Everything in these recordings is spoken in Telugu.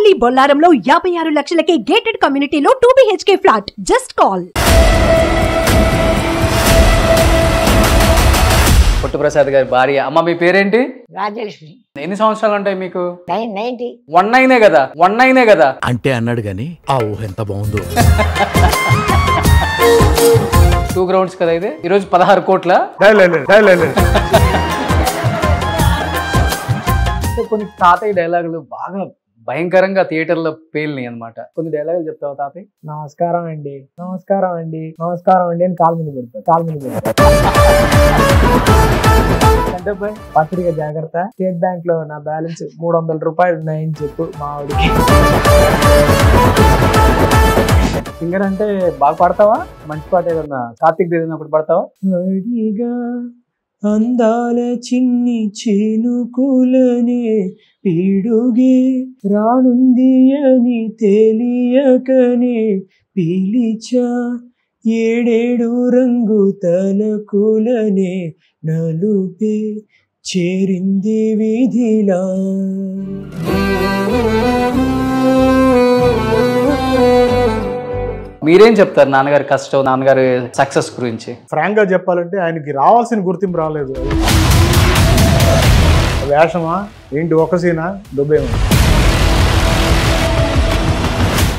ఓన్లీ బొల్లారంలో 56 లక్షలకే గేటెడ్ కమ్యూనిటీలో 2 BHK ఫ్లాట్. Just call. పొట్టు ప్రసాద్ గారి భార్య. అమ్మ మీ పేరేంటి? రాజలక్ష్మి. ఎన్ని సంవత్సరాలు ఉంటాయి మీకు? 90. 19 కదా అంటే అన్నాడు గాని ఆ ఊహ ఎంత బాగుందో. 2 గ్రౌండ్స్ కదా ఇది. ఈరోజు 16 కోట్ల. కొన్ని తాతయ్య డైలాగులు బాగా భయంకరంగా థియేటర్లో పేలినాయి అనమాట. కొన్ని డైలాగులు చెప్తావా తాతయ్య? నమస్కారం అండి అని కాలు మీద పెడతారు. అంటే పత్రిక జాగ్రత్త, స్టేట్ బ్యాంక్ లో నా బ్యాలెన్స్ 300 రూపాయలు ఉన్నాయని చెప్పు మా ఆవిడికి. సింగర్ అంటే బాగా పాడతావా? మంచి పాట ఏదన్నా కార్తీక్ ఏదైనా పడతావా? అడిగా అందాల చిన్ని చేనుకులనే పీడుగే రానుంది అని తెలియకనే పిలిచా, ఏడేడు రంగు తలకులనే నలుపే చేరింది విధిలా. మీరేం చెప్తారు నాన్నగారి కష్టం, నాన్నగారి సక్సెస్ గురించి? ఫ్రాంక్ గా చెప్పాలంటే ఆయనకి రావాల్సిన గుర్తింపు రాలేదు. వేషమా ఏంటి, ఒక సీనా దుబ్బేమో.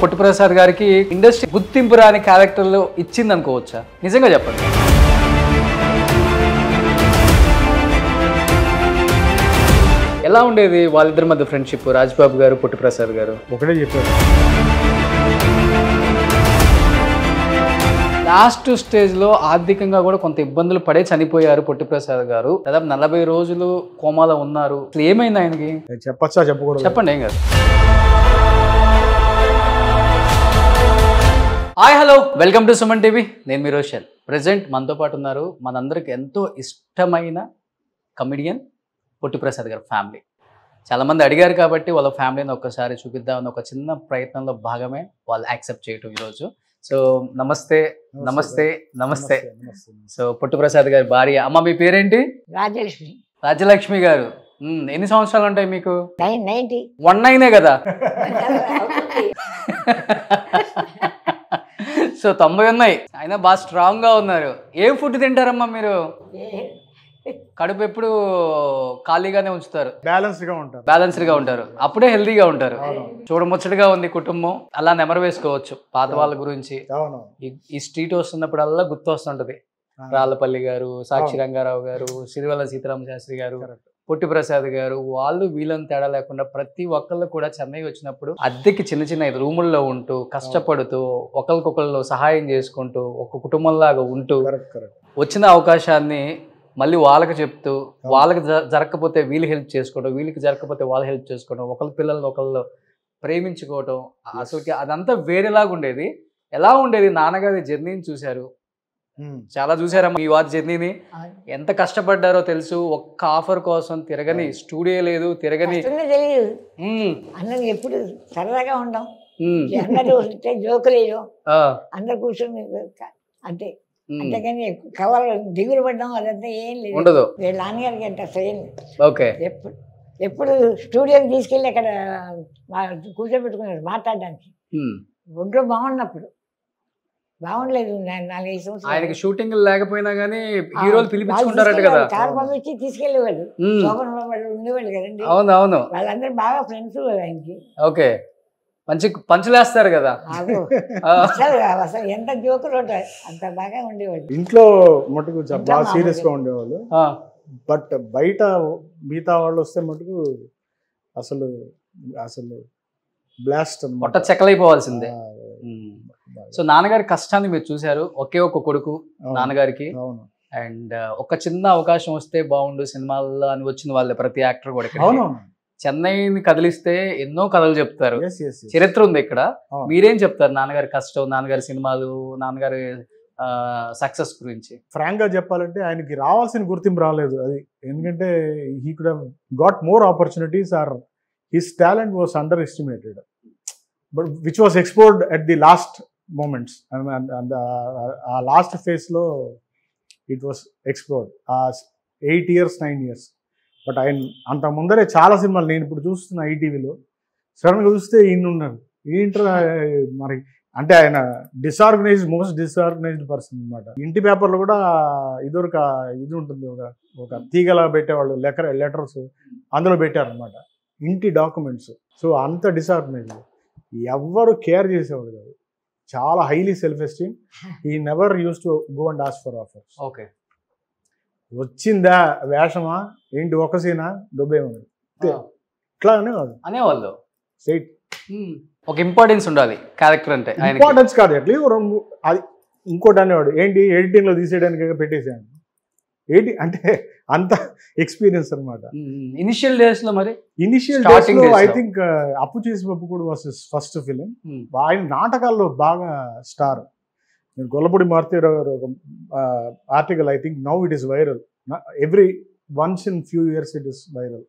పొట్టు ప్రసాద్ గారికి ఇండస్ట్రీ గుర్తింపు రాని క్యారెక్టర్లు ఇచ్చింది అనుకోవచ్చా? నిజంగా చెప్పండి. ఎలా ఉండేది వాళ్ళిద్దరి మధ్య ఫ్రెండ్షిప్, రాజ్బాబు గారు పొట్టు ప్రసాద్ గారు? ఒకటే చెప్పారు, లాస్ట్ స్టేజ్ లో ఆర్థికంగా కూడా కొంత ఇబ్బందులు పడే చనిపోయారు పొట్టు ప్రసాద్ గారు. దాదాపు 40 రోజులు కోమాలో ఉన్నారు. అసలు ఏమైంది ఆయనకి? చెప్పచ్చా చెప్పకూడదు? చెప్పండి, ఏం కాదు. Hi hello, welcome to Suman TV. నేను మీ రోషన్. ప్రెసెంట్ మనతో పాటు ఉన్నారు మనందరికి ఎంతో ఇష్టమైన కమిడియన్ పొట్టు ప్రసాద్ గారు ఫ్యామిలీ. చాలామంది అడిగారు కాబట్టి వాళ్ళ ఫ్యామిలీని ఒక్కసారి చూపిద్దామని ఒక చిన్న ప్రయత్నంలో భాగమే వాళ్ళు యాక్సెప్ట్ చేయటం ఈరోజు. సో నమస్తే. సో పొట్టు ప్రసాద్ గారి భార్య. అమ్మ మీ పేరేంటి? రాజలక్ష్మి. రాజలక్ష్మి గారు. ఎన్ని సంవత్సరాలు ఉంటాయి మీకు? 90. 19 కదా. సో 90 ఉన్నాయి. అయినా బాగా స్ట్రాంగ్ గా ఉన్నారు. ఏం ఫుడ్ తింటారమ్మా మీరు? కడుపు ఎప్పుడు ఖాళీగానే ఉంచుతారు? బ్యాలెన్స్డ్ గా ఉంటారు. అప్పుడే హెల్దీగా ఉంటారు. చూడముచ్చటగా ఉంది కుటుంబం. అలా నెమరు వేసుకోవచ్చు పాత వాళ్ళ గురించి. ఈ స్ట్రీట్ వస్తున్నప్పుడల్లా గుర్తు వస్తుంటది. రాళ్ళపల్లి గారు, సాక్షి రంగారావు గారు, సిరివెల్ల సీతారామ శాస్త్రి గారు, పొట్టి ప్రసాద్ గారు, వాళ్ళు వీళ్ళని తేడా లేకుండా ప్రతి ఒక్కళ్ళు కూడా చెన్నై వచ్చినప్పుడు అద్దెకి చిన్న చిన్న రూముల్లో ఉంటూ కష్టపడుతూ ఒకరికొకళ్ళు సహాయం చేసుకుంటూ ఒక కుటుంబంలాగా ఉంటూ వచ్చిన అవకాశాన్ని మళ్ళీ వాళ్ళకి చెప్తూ, వాళ్ళకి జరగకపోతే వీళ్ళు హెల్ప్ చేసుకోవడం, వీళ్ళకి జరగకపోతే వాళ్ళు హెల్ప్ చేసుకోవడం, ఒకళ్ళ పిల్లల్ని ఒకళ్ళు ప్రేమించుకోవడం, అసలు అదంతా వేరేలాగా ఉండేది. ఎలా ఉండేది నాన్నగారి జర్నీని చూశారు, చాలా చూసారమ్మా. మీ వారి జర్నీని ఎంత కష్టపడ్డారో తెలుసు. ఒక్క ఆఫర్ కోసం తిరగని స్టూడియో లేదు, తిరగని తెలియదు. అందరూ ఎప్పుడు సరదాగా ఉండం, అందరూ జోకులు అందరు కూర్చొని అంతే. అంతేగాని కవర్ దిగులు పడ్డం అదంతా ఏం లేదు. వీళ్ళ నాన్నగారికి అంటే అసలు ఏం లేదు. ఎప్పుడు స్టూడియోకి తీసుకెళ్ళి అక్కడ కూర్చోబెట్టుకున్నారు మాట్లాడడానికి. ఒంట్లో బాగున్నప్పుడు. బాగుండలేదు 4-5 సంవత్సరాలు. ఆయనకి షూటింగ్ లేకపోయినా గానీ హీరోలు పిలిపించుకుంటారట కదా. కారు పంపించి తీసుకెళ్లేవాళ్ళు. శోభన వాళ్ళు ఉండేవాళ్ళు కదండి. అవును. వాళ్ళందరూ బాగా ఫ్రెండ్స్ ఆయనకి. ఓకే, మంచి పంచులేస్తారు కదా. అసలు ఎంత జోకులు ఉంటాయి, అంత బాగా ఉండేవాళ్ళు. ఇంట్లో మటుకు బాగా సీరియస్ గా ఉండేవాళ్ళు. బట్ బయట మిగతా వాళ్ళు వస్తే మటుకు అసలు బ్లాస్ట్ మొట్ట చెక్కలైపోవాల్సిందే. సో నాన్నగారి కష్టాన్ని మీరు చూశారు. ఒకే ఒక కొడుకు నాన్నగారికి. అండ్ ఒక చిన్న అవకాశం వస్తే బాగుండు సినిమాల్లో అని వచ్చిన వాళ్ళే ప్రతి యాక్టర్ కూడా. చెన్నైని కదిలిస్తే ఎన్నో కథలు చెప్తారు, చరిత్ర ఉంది ఇక్కడ. మీరేం చెప్తారు నాన్నగారి కష్టం, నాన్నగారి సినిమాలు, నాన్నగారి సక్సెస్ గురించి? ఫ్రాంక్ గా చెప్పాలంటే ఆయనకి రావాల్సిన గుర్తింపు రాలేదు. అది ఎందుకంటే he could have got more opportunities or his talent was underestimated, but which was explored at the last moments. ఆ లాస్ట్ ఫేజ్ లో it was explored. 8 years 9 years. But ఆయన అంత ముందరే చాలా సినిమాలు నేను ఇప్పుడు చూస్తున్న ఈటీవీలో సడన్గా చూస్తే ఈయన ఉన్నారు. ఏంట్రా మరి అంటే ఆయన మోస్ట్ డిసార్గనైజ్డ్ పర్సన్ అనమాట. ఇంటి పేపర్లు కూడా ఇదివరకు ఇది ఉంటుంది, ఒక తీగలా పెట్టేవాళ్ళు లెటర్స్ అందులో పెట్టారనమాట ఇంటి డాక్యుమెంట్స్. సో అంత డిసార్గనైజ్డ్, ఎవ్వరు కేర్ చేసేవాడు కాదు. చాలా హైలీ సెల్ఫ్ ఎస్టీమ్. ఈ never use to go and ask for offers. Okay, వచ్చిందా వేషమా ఏంటి ఒక సీనా దొబ్బేమని ఇట్లా అనేవాళ్ళు. స్ట్రైట్ ఒక ఇంపార్టెన్స్ ఉండాలి క్యారెక్టర్ అంటే. ఇంపార్టెన్స్ కాదు, అట్లా అది ఇంకోటి అనేవాడు ఏంటి ఎడిటింగ్ లో తీసేయడానికి పెట్టేసాను ఏంటి అంటే అంత ఎక్స్పీరియన్స్ అనమాట. ఇనిషియల్ డేస్ లో మరి ఇనిషియల్ డేస్ లో ఐ థింక్ అప్పు చేసి పప్పు కూడా వాస్ ఫస్ట్ ఫిలిం. ఆయన నాటకాల్లో బాగా స్టార్. నేను గొల్లపూడి మారుతీరావు గారు ఒక article, I think now it is viral, every once in few years it is viral.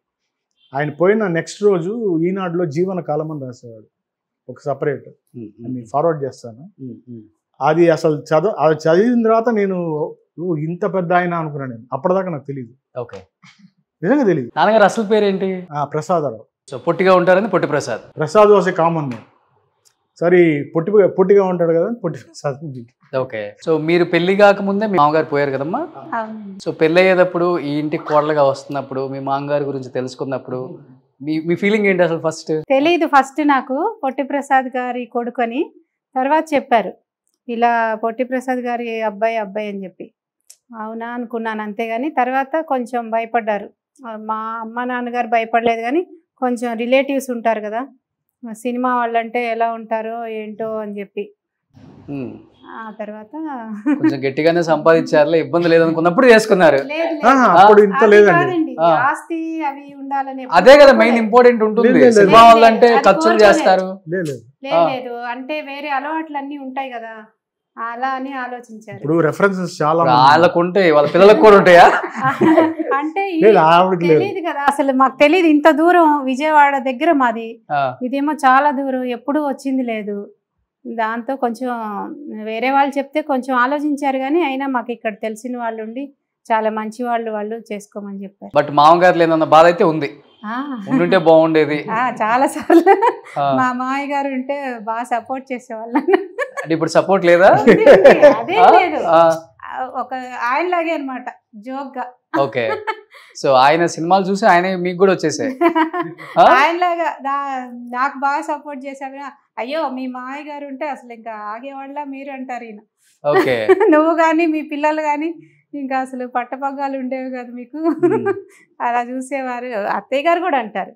ఆయన పోయిన నెక్స్ట్ రోజు ఈనాడులో జీవన కాలం అని రాసేవాడు, ఒక సపరేట్. నేను ఫార్వర్డ్ చేస్తాను. అది అసలు అది చదివిన తర్వాత నేను ఇంత పెద్ద ఆయన అనుకున్నాను. నేను అప్పటిదాకా నాకు తెలియదు. ఓకే, నిజంగా తెలియదు. నాన్నగారు అసలు పేరు ఏంటి? ప్రసాదరావు. సో పొట్టిగా ఉంటారని పొట్టి ప్రసాద్. ప్రసాద్ వాసే కామన్ నేమ్. సరే పొట్టిగా ఉంటాడు కదా పొట్టి ప్రసాద్. ఓకే, సో మీరు పెళ్లి కాకముందే మీ మామగారు పోయారు కదమ్మా. సో పెళ్ళి అయ్యేటప్పుడు ఈ ఇంటికి కోడలుగా వస్తున్నప్పుడు మీ మామగారి గురించి తెలుసుకున్నప్పుడు మీ ఫీలింగ్ ఏంటి అసలు? ఫస్ట్ తెలీదు. ఫస్ట్ నాకు పొట్టి ప్రసాద్ గారి కొడుకుని తర్వాత చెప్పారు, ఇలా పొట్టి ప్రసాద్ గారి అబ్బాయి అని చెప్పి. అవునా అనుకున్నాను, అంతేగాని తర్వాత కొంచెం భయపడ్డారు. మా అమ్మ నాన్నగారు భయపడలేదు, కానీ కొంచెం రిలేటివ్స్ ఉంటారు కదా సినిమా వాళ్ళంటే ఎలా ఉంటారో ఏంటో అని చెప్పి. ఆ తర్వాత కొంచెం గట్టిగానే సంపాదించారులే, ఇబ్బంది లేదనుకున్నప్పుడు చేసుకున్నారు. ఆస్తి అవి ఉండాలని అదే కదా మెయిన్ ఇంపార్టెంట్ ఉంటుంది. సినిమా వాళ్ళంటే ఖర్చులు చేస్తారు. లేదు అంటే వేరే అలవాట్లు అన్ని ఉంటాయి కదా, అలా అని ఆలోచించారు. ఇప్పుడు రెఫరెన్సెస్ చాలా వాళ్ళకుంటే వాళ్ళ పిల్లలకు కూడా ఉంటాయా అంటే తెలియదు కదా అసలు, మాకు తెలియదు. ఇంత దూరం విజయవాడ దగ్గర మాది, ఇదేమో చాలా దూరం, ఎప్పుడు వచ్చింది లేదు. దాంతో కొంచెం వేరే వాళ్ళు చెప్తే కొంచెం ఆలోచించారు, కానీ అయినా మాకు ఇక్కడ తెలిసిన వాళ్ళు ఉండి చాలా మంచి వాళ్ళు చేసుకోమని చెప్పారు. బట్ మామగారు లేదన్న బాధ అయితే ఉంది, ఉంటే బాగుండేది. చాలా సార్లు మా మామయ్య గారు ఉంటే బాగా సపోర్ట్ చేసేవాళ్ళు. అంటే ఇప్పుడు సపోర్ట్ లేదా? అదే లేదు, ఒక ఆయనలాగే అనమాట, జోక్ గా. ఓకే, సో ఆయన సినిమాలు చూసి ఆయన మీకు కూడా వచ్చేసాయి. ఆయనలాగా నాకు బాగా సపోర్ట్ చేశారు. అయ్యో మీ మామయ్య గారు ఉంటే అసలు ఇంకా ఆగేవాళ్ళ మీరు అంటారు ఈయన. ఓకే, నువ్వు కానీ మీ పిల్లలు కానీ ఇంకా అసలు పట్టపగ్గాలు ఉండేవి కదా మీకు, అలా చూసేవారు. అత్తయ్య గారు కూడా అంటారు,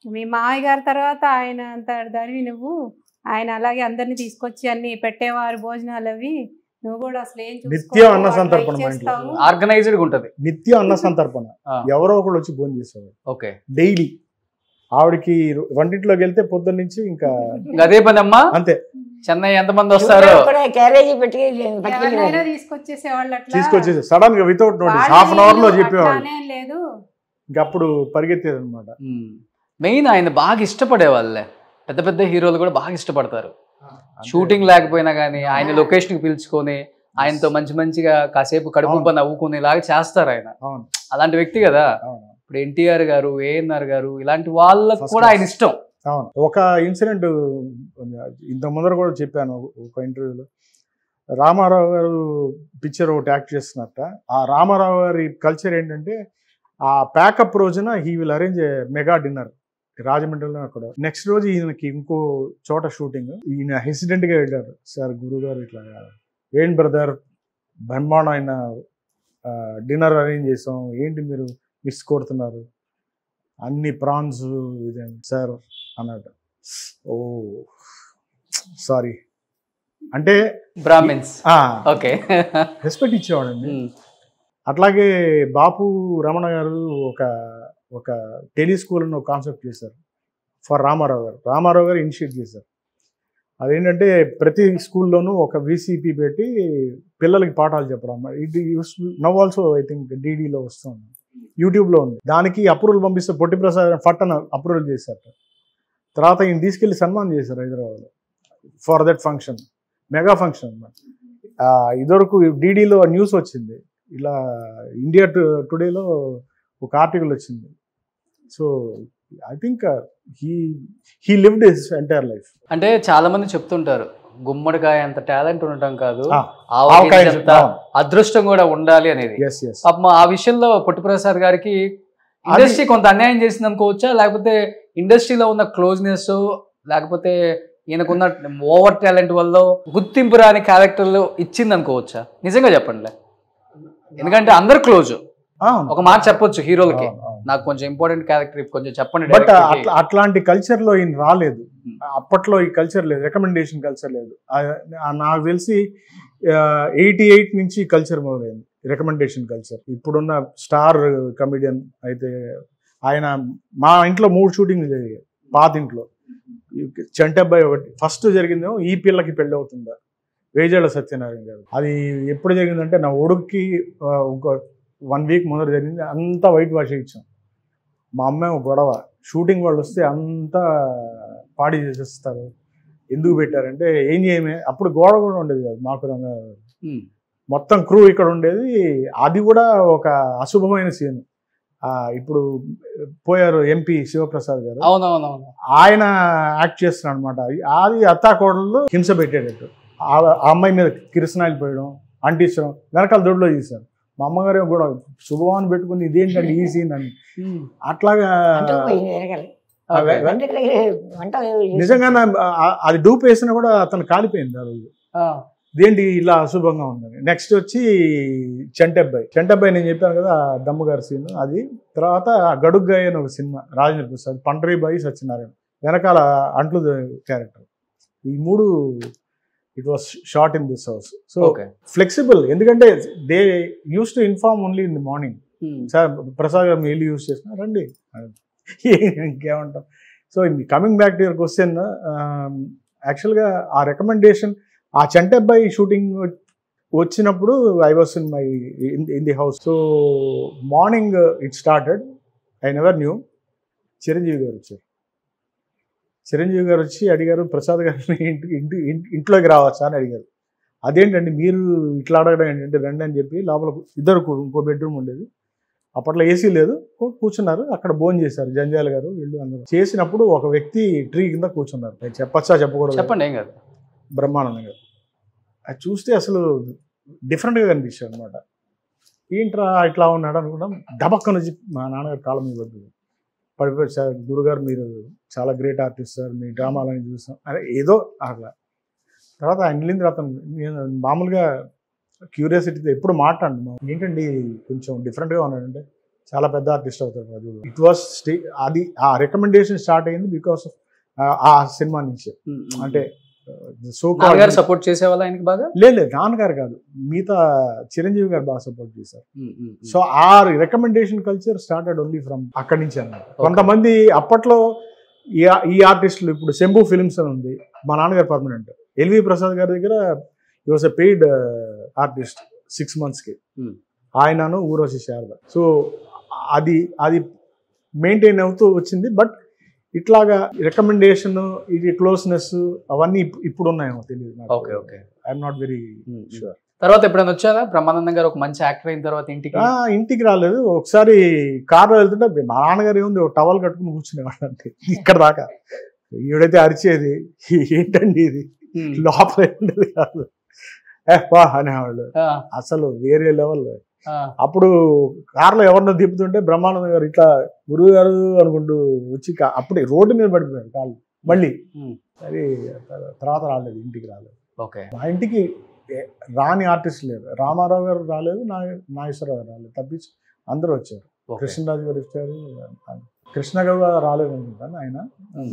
మీ మామయ్య గారి తర్వాత ఆయన అంటారు దానివి నువ్వు, ఆయన అలాగే అందరినీ తీసుకొచ్చి అన్ని పెట్టేవారు భోజనాలు అవి, నువ్వు కూడా అసలు ఏం నిత్యం అన్న సంతర్పణ, ఆర్గనైజ్డ్ ఉంటది. నిత్యం అన్న సంతర్పణ, ఎవరో ఒకళ్ళు వచ్చి భోజనం చేసేవారు. ఓకే, డైలీ ఆవిడకి వంటింట్లోకి వెళ్తే పొద్దున్న నుంచి ఇంకా అదే పని అమ్మా. అంతే. చెన్నై ఎంతమంది వస్తారు, క్యారేజీ పెట్టి తీసుకొచ్చేసి సడన్ గా without notice half an hour లో చెప్పేవాళ్ళు. లేదు ఇంకప్పుడు పరిగెత్తేది అనమాట. మెయిన్ ఆయన బాగా ఇష్టపడే వాళ్ళే, పెద్ద పెద్ద హీరోలు కూడా బాగా ఇష్టపడతారు. షూటింగ్ లేకపోయినా కానీ ఆయన లొకేషన్ కి పిలుచుకొని ఆయనతో మంచిగా కాసేపు కడుపు నవ్వుకునేలాగా చేస్తారు ఆయన. అలాంటి వ్యక్తి కదా. ఇప్పుడు ఎన్టీఆర్ గారు, ఏఎన్ఆర్ గారు ఇలాంటి వాళ్ళకు కూడా ఆయన ఇష్టం. అవును. ఒక ఇన్సిడెంట్ ఇంత ముందర కూడా చెప్పాను ఒక ఇంటర్వ్యూలో. రామారావు గారు పిక్చర్ ఒకటి యాక్ట్ చేస్తున్నట్ట. ఆ రామారావు గారి కల్చర్ ఏంటంటే ఆ ప్యాకప్ రోజున he will arrange mega dinner రాజమండ్రిలో. అక్కడ నెక్స్ట్ రోజు ఈయనకి ఇంకో చోట షూటింగ్. ఈయన హెసిడెంట్ గా వెళ్ళారు. సార్ గురుగారు ఇట్లా ఏంటి బ్రదర్ బ్రహ్మాండమైన డిన్నర్ అరేంజ్ చేసాం, ఏంటి మీరు మిస్ కొడుతున్నారు, అన్ని ప్రాన్స్ ఇదే సార్ అన్నట్టు. ఓ సారీ అంటే బ్రాహ్మిన్స్. ఓకే, రెస్పెక్ట్ ఇచ్చేవాడండి. అట్లాగే బాపు రమణ గారు ఒక టెలిస్కూల్ అని ఒక కాన్సెప్ట్ చేశారు ఫర్ రామారావు గారు ఇనిషియేట్ చేశారు. అదేంటంటే ప్రతి స్కూల్లోనూ ఒక VCP పెట్టి పిల్లలకి పాఠాలు చెప్పడం. ఇది నవ్ ఆల్సో ఐ థింక్ DDలో వస్తుంది, యూట్యూబ్లో ఉంది. దానికి అప్రూవల్ పంపిస్తే పొట్టి ప్రసాద్ ఫట్టన అప్రూవల్ చేశారు. తర్వాత ఈయన తీసుకెళ్లి సన్మానం చేశారు హైదరాబాద్లో for that function, mega function అన్నమాట. ఇదివరకు DDలో న్యూస్ వచ్చింది, ఇలా ఇండియా టుడేలో ఒక ఆర్టికల్ వచ్చింది. So I think he lived his entire life. అంటే చాలా మంది చెప్తుంటారు గుమ్మడికాయ అంత టాలెంట్ ఉండటం కాదు, ఆవకాయ అంత అదృష్టం కూడా ఉండాలి అనేది. పాపం ఆ విషయంలో పొట్టి ప్రసాద్ గారికి ఇండస్ట్రీ కొంత అన్యాయం చేసింది అనుకోవచ్చా, లేకపోతే ఇండస్ట్రీలో ఉన్న క్లోజ్నెస్, లేకపోతే ఈయనకున్న ఓవర్ టాలెంట్ వల్ల గుర్తింపు రాని క్యారెక్టర్లు ఇచ్చింది అనుకోవచ్చా? నిజంగా చెప్పండి, ఎందుకంటే అందరు క్లోజ్, ఒక మాట చెప్పొచ్చు హీరోలకి, నాకు కొంచెం ఇంపార్టెంట్ క్యారెక్టర్ కొంచెం చెప్పండి. బట్ అట్లాంటి కల్చర్ లో ఈయన రాలేదు. అప్పట్లో ఈ కల్చర్ లేదు, రికమెండేషన్ కల్చర్ లేదు. నాకు తెలిసి 88 నుంచి కల్చర్ మొదలైంది, రికమెండేషన్ కల్చర్. ఇప్పుడున్న స్టార్ కమెడియన్ అయితే ఆయన మా ఇంట్లో 3 షూటింగ్లు జరిగాయి పాత ఇంట్లో. చంటబ్బాయి ఒకటి ఫస్ట్ జరిగిందేమో ఈ పిల్లకి పెళ్ళి అవుతుందా, వేజాళ్ళ సత్యనారాయణ గారు. అది ఎప్పుడు జరిగిందంటే నా ఒడుక్కి ఒక 1 వీక్ ముందర జరిగింది. అంతా వైట్ వాష్ ఇచ్చాం. మా అమ్మాయి గొడవ, షూటింగ్ వాళ్ళు వస్తే అంతా పాడి చేసేస్తారు, ఎందుకు పెట్టారంటే ఏం చేయమే. అప్పుడు గోడ కూడా ఉండేది కాదు మాకు, మొత్తం క్రూ ఇక్కడ ఉండేది. అది కూడా ఒక అశుభమైన సీన్. ఇప్పుడు పోయారు ఎంపీ శివప్రసాద్ గారు, ఆయన యాక్ట్ చేస్తున్నాడు అనమాట. అది అత్తాకోడళ్ళు హింస పెట్టేటట్టు, ఆ అమ్మాయి మీద కిరసనాయిలు పోయడం, అంటించడం, వెనకాల దొడ్లో చేశారు. మా అమ్మగారు కూడా శుభవాన్ని పెట్టుకుని ఇదేంటండి ఈ సీన్ అని. అట్లాగా నిజంగా అది డూప్ వేసినా కూడా అతను కాలిపోయింది ఆ రోజు. ఇదేంటి ఇలా అశుభంగా ఉందని. నెక్స్ట్ వచ్చి చంటబ్బాయి నేను చెప్పాను కదా దమ్మగారి సీన్. అది తర్వాత గడుగ్గాయ అని ఒక సినిమా, రాజేంద్ర ప్రసాద్, పండ్రీబాయి సత్యనారాయణ, వెనకాల అంట్లు క్యారెక్టర్. ఈ 3 it was short in this house. So flexible, ఎందుకంటే they use to inform only in the morning. Sir Prasad garu mail use చేసిన రండి, ఇంకేమంటాం. So coming back to your question, యాక్చువల్గా ఆ రికమెండేషన్, ఆ చంటబ్బాయి షూటింగ్ వచ్చినప్పుడు I was in the house. So morning it started, I never knew. Chiranjeevi garu వచ్చారు. చిరంజీవి గారు వచ్చి అడిగారు, ప్రసాద్ గారిని ఇంట్లోకి రావచ్చా అని అడిగారు. అదేంటండి మీరు ఇట్లా అడగడం ఏంటంటే, రండి అని చెప్పి లోపల ఇంకో బెడ్రూమ్ ఉండేది. అప్పట్లో ఏసీ లేదు, కూర్చున్నారు. అక్కడ భోజనం చేశారు జంజాల గారు వీళ్ళు అందరూ. చేసినప్పుడు ఒక వ్యక్తి ట్రీ కింద కూర్చున్నారు. చెప్పచ్చా చెప్పకూడదు? చెప్పండి, ఏం కాదు. బ్రహ్మానందం గారు. అది చూస్తే అసలు డిఫరెంట్గా కనిపించారు అనమాట. ఏంట్రా ఇట్లా ఉన్నాడు అనుకున్నాం. డబక్క నుంచి మా నాన్నగారు కాళ్ళ మీద పడిపోయి, సార్ గురుగారు మీరు చాలా గ్రేట్ ఆర్టిస్ట్ సార్, మీ డ్రామాలని చూసాం అదే ఏదో అట్లా. తర్వాత ఆయన వెళ్ళిన తర్వాత నేను మామూలుగా క్యూరియాసిటీతో ఎప్పుడు మాట్లాడు, ఏంటండి కొంచెం డిఫరెంట్గా ఉన్నాడంటే, చాలా పెద్ద ఆర్టిస్ట్ అవుతాడు అది. ఇట్ వాస్ అది ఆ రికమెండేషన్ స్టార్ట్ అయింది బికాస్ ఆఫ్ ఆ సినిమా నుంచి. అంటే సపోర్ట్ చేసేవాళ్ళు ఆయనకి బాగా? లేదు, నాన్నగారు కాదు, మిగతా చిరంజీవి గారు బాగా సపోర్ట్ చేశారు. సో ఆ recommendation culture started only from అక్కడి నుంచి అన్నమాట. కొంతమంది అప్పట్లో ఈ ఆర్టిస్టులు, ఇప్పుడు శంభు ఫిల్మ్స్ అని ఉంది, మా నాన్నగారు పర్మనెంట్. ఎల్వి ప్రసాద్ గారి దగ్గర ఈ వాజ్ ఎ పెయిడ్ ఆర్టిస్ట్ 6 monthsకి, ఆయనను ఊరోసి శారద. సో అది మెయింటైన్ అవుతూ వచ్చింది. బట్ ఇట్లాగా రికమెండేషన్, ఇది క్లోజ్నెస్ అవన్నీ ఇప్పుడు ఉన్నాయేమో తెలియదు. I'm not very sure. తర్వాత ఎప్పుడైనా వచ్చారా బ్రహ్మానందం గారు ఒక మంచి యాక్టర్ అయిన తర్వాత ఇంటికి రాలేదు. ఒకసారి కార్లో వెళ్తుంటే మా నాన్నగారు ఏముంది, ఒక టవల్ కట్టుకుని కూర్చునేవాడు అంటే ఇక్కడ దాకా. ఈవిడైతే అరిచేది, ఏంటండి ఇది, లోపల ఉండేది కాదు, వా అనేవాళ్ళు. అసలు వేరే లెవెల్. అప్పుడు కార్లో ఎవరినో దిప్పుతుంటే బ్రహ్మానందం గారు ఇట్లా గురువు గారు అనుకుంటూ వచ్చి అప్పుడే రోడ్డు మీద పడిపోయాడు కాళ్ళు. మళ్ళీ అది తర్వాత రాలేదు, ఇంటికి రాలేదు. మా ఇంటికి రాని ఆర్టిస్ట్ లేరు. రామారావు గారు రాలేదు, నాగేశ్వరరావు గారు రాలేదు, తప్పించి అందరూ వచ్చారు. కృష్ణరాజు గారు వచ్చారు, కృష్ణ గారు రాలేదు అనుకుంటాను ఆయన.